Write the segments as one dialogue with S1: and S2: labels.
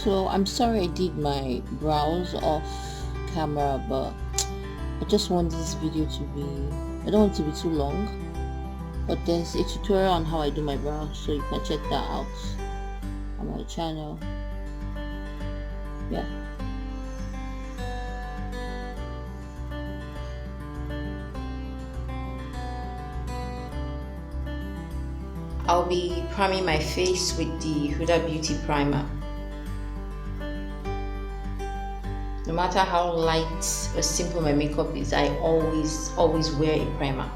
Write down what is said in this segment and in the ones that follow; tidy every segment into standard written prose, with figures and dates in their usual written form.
S1: So I'm sorry I did my brows off camera, but I just want this video to be, I don't want it to be too long, but there's a tutorial on how I do my brows, so you can check that out on my channel. Yeah. I'll be priming my face with the Huda Beauty Primer. No matter how light or simple my makeup is, I always wear a primer.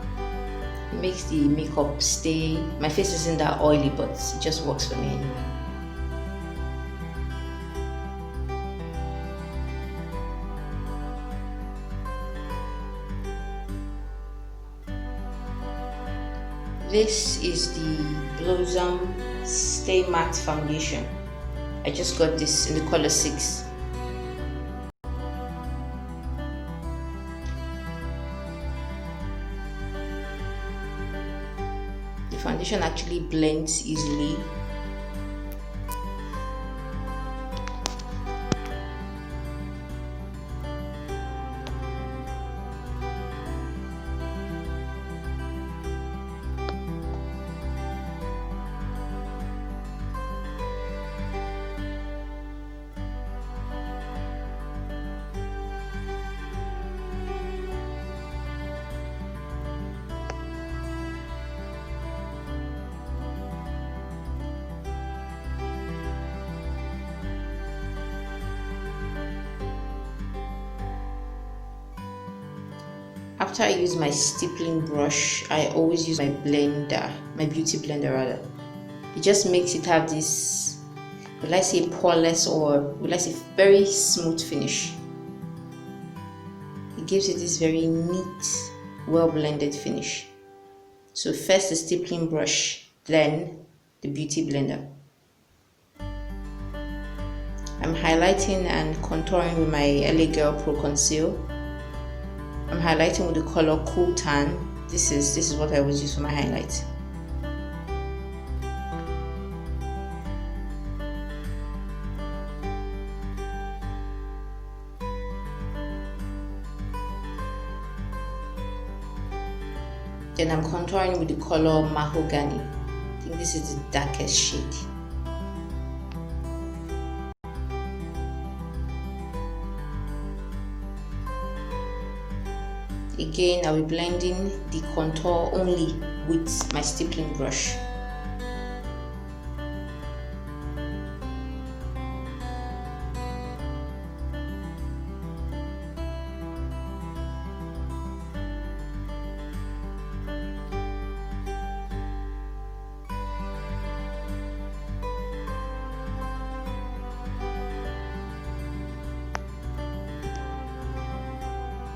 S1: It makes the makeup stay. My face isn't that oily, but it just works for me anyway. This is the Becharm Stay Matte Foundation. I just got this in the color 6. The foundation actually blends easily. After I use my stippling brush, I always use my blender, my beauty blender rather. It just makes it have this, will I say poreless, or will I say very smooth finish. It gives it this very neat, well blended finish. So first the stippling brush, then the beauty blender. I'm highlighting and contouring with my LA Girl Pro Conceal. I'm highlighting with the color Cool Tan. This is what I always use for my highlight. Then I'm contouring with the color Mahogany. I think this is the darkest shade. Again, I'll be blending the contour only with my stippling brush.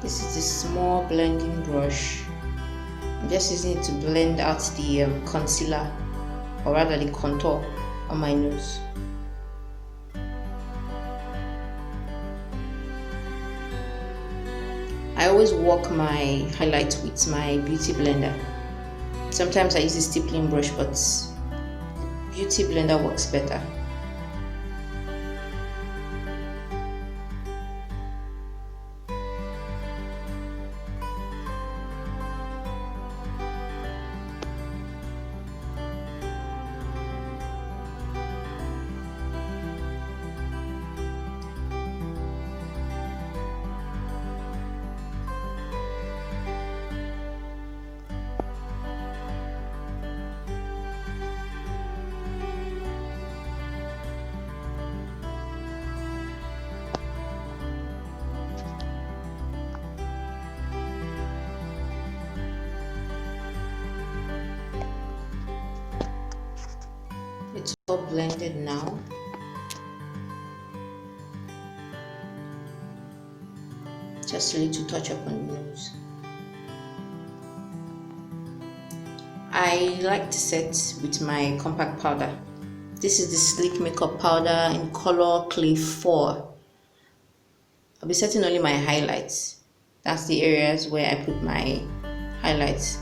S1: This is the small blending brush. I'm just using it to blend out the concealer, or rather the contour on my nose. I always work my highlight with my beauty blender. Sometimes I use a stippling brush, but beauty blender works better. It's all blended now. Just a little touch up on the nose. I like to set with my compact powder. This is the Sleek Makeup Powder in color Clay 4. I'll be setting only my highlights. That's the areas where I put my highlights.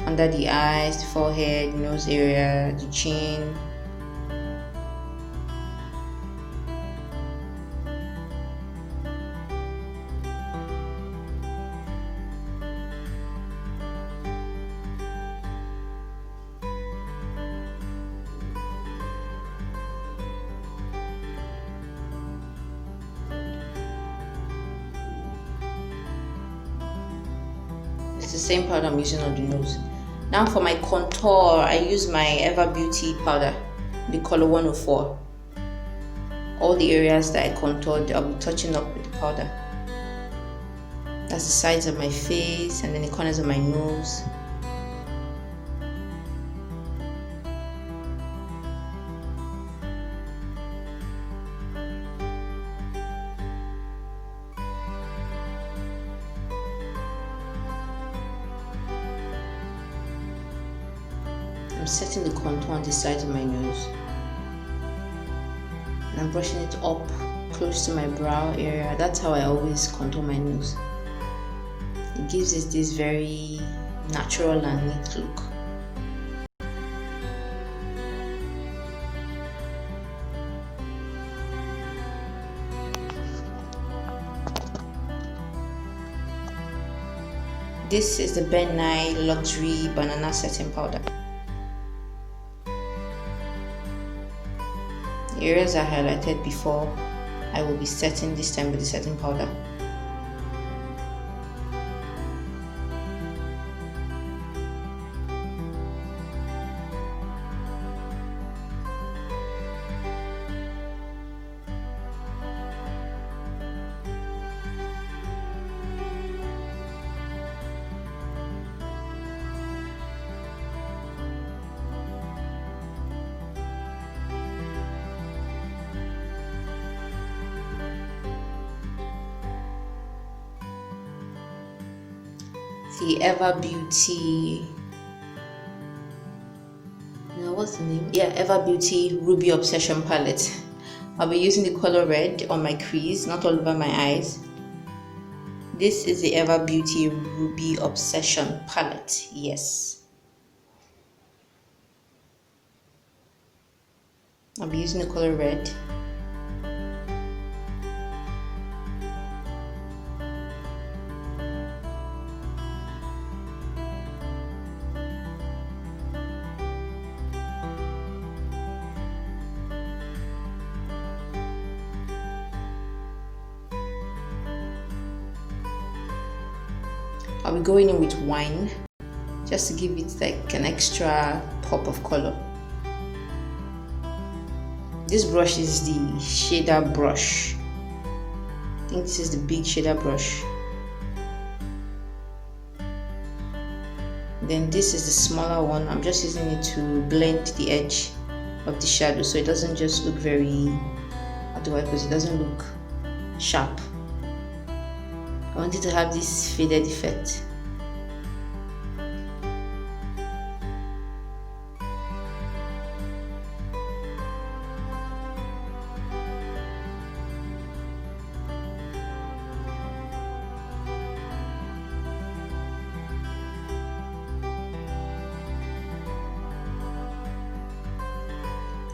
S1: Under the eyes, the forehead, nose area, the chin. It's the same powder I'm using on the nose. Now for my contour, I use my Evbadoloyi powder, the color 104. All the areas that I contoured, I'll be touching up with the powder. That's the sides of my face and then the corners of my nose. I'm setting the contour on the sides of my nose. And I'm brushing it up close to my brow area. That's how I always contour my nose. It gives it this very natural and neat look. This is the BenNye Luxury Banana Setting Powder. The areas I highlighted before, I will be setting this time with the setting powder. The Evbadoloyi, what's the name? Yeah, Evbadoloyi Ruby Obsession palette. I'll be using the color red on my crease, not all over my eyes. This is the Evbadoloyi Ruby Obsession palette. Yes, I'll be using the color red. I'll be going in with wine just to give it like an extra pop of color. This brush is the shader brush. I think this is the big shader brush. Then this is the smaller one. I'm just using it to blend the edge of the shadow so it doesn't just look very, how do I put it? It doesn't look sharp. I want it to have this faded effect.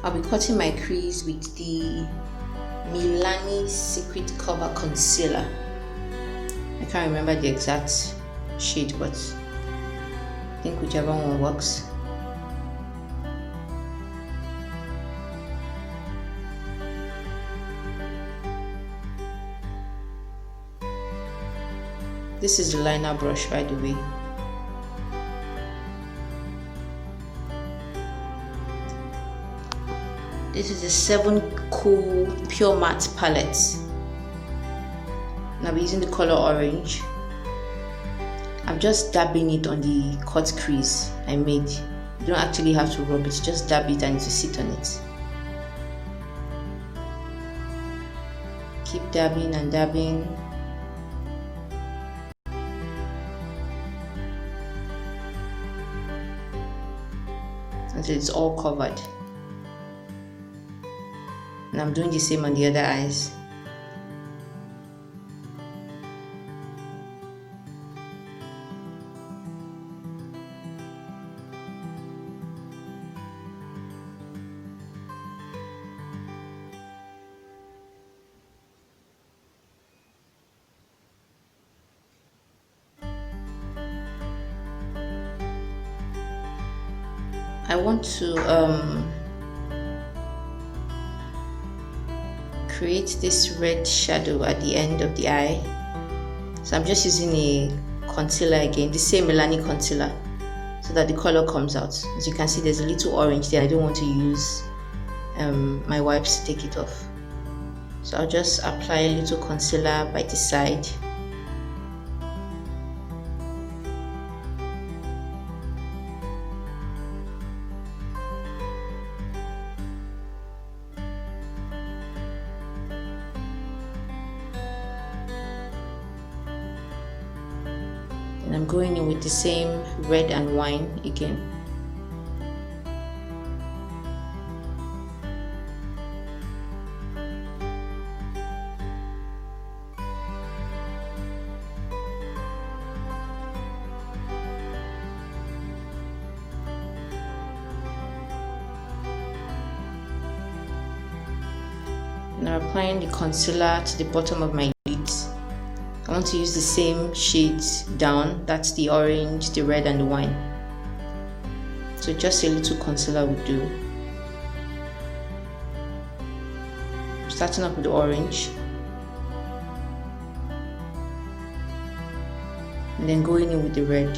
S1: I'll be cutting my crease with the Milani Secret Cover Concealer. I can't remember the exact shade, but I think whichever one works. This is the liner brush, by the way. This is the 7 Cool Pure Matte palette. And I'll be using the color orange. I'm just dabbing it on the cut crease I made. You don't actually have to rub it, just dab it and it will sit on it. Keep dabbing and dabbing. Until it's all covered. And I'm doing the same on the other eyes. I want to create this red shadow at the end of the eye. So I'm just using a concealer again, the same Milani concealer, so that the color comes out. As you can see, there's a little orange there. I don't want to use my wipes to take it off, so I'll just apply a little concealer by the side. And I'm going in with the same red and wine again. Now applying the concealer to the bottom of my lids. I want to use the same shades down, that's the orange, the red and the wine. So just a little concealer would do. Starting off with the orange. And then going in with the red.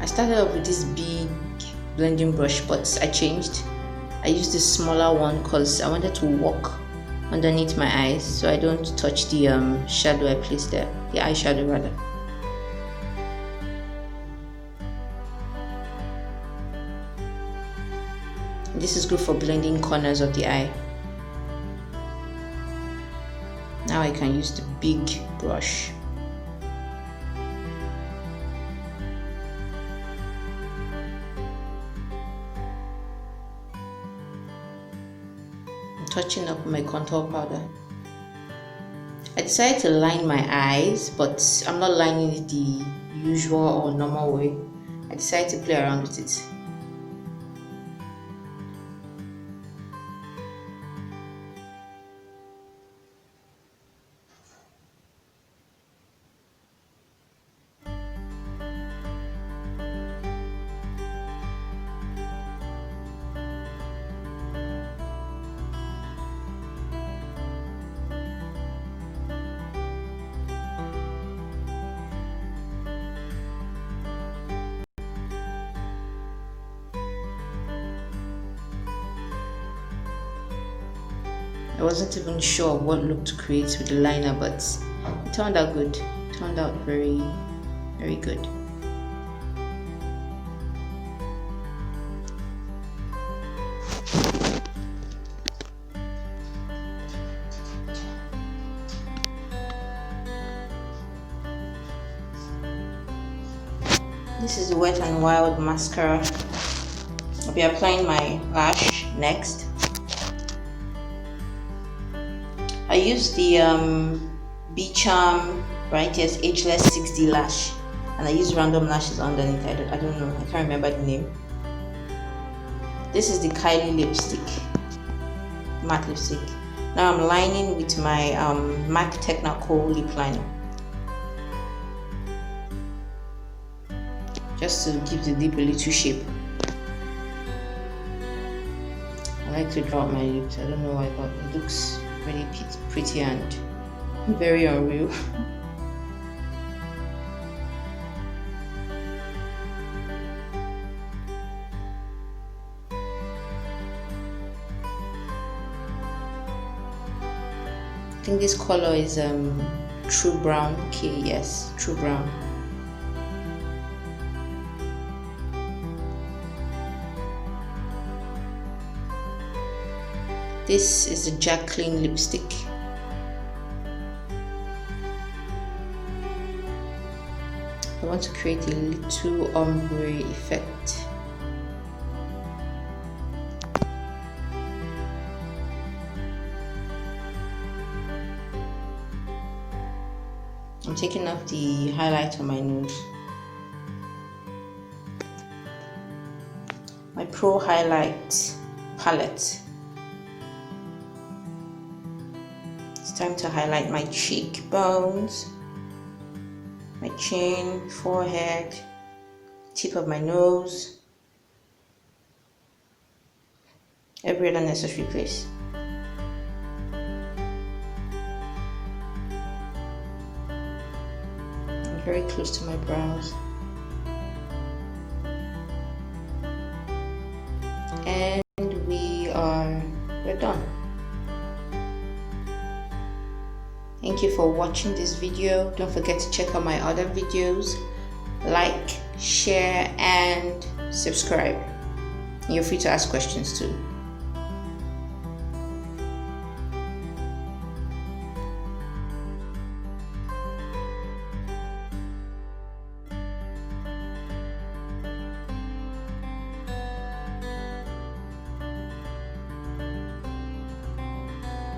S1: I started off with this big blending brush, but I changed. I used the smaller one because I wanted to work underneath my eyes so I don't touch the shadow I placed there, the eyeshadow rather. This is good for blending corners of the eye. Now I can use the big brush. Touching up my contour powder. I decided to line my eyes, but I'm not lining it the usual or normal way. I decided to play around with it. I wasn't even sure what look to create with the liner, but it turned out good. It turned out very, very good. This is the Wet n Wild mascara. I'll be applying my lash next. I use the Becharm, right? Yes, Ageless 6D lash, and I use random lashes underneath. I don't know. I can't remember the name. This is the Kylie lipstick, matte lipstick. Now I'm lining with my MAC Technical lip liner, just to give the lip a little shape. I like to draw out my lips. I don't know why, but it looks really pretty and very unreal. I think this color is True Brown. Okay, yes, True Brown. This is the Jacqueline lipstick. I want to create a little ombre effect. I'm taking off the highlight on my nose. My Pro Highlight palette. Time to highlight my cheekbones, my chin, forehead, tip of my nose, every other necessary place. very close to my brows. And we're done. Thank you for watching this video. Don't forget to check out my other videos. Like, share, and subscribe. You're free to ask questions too.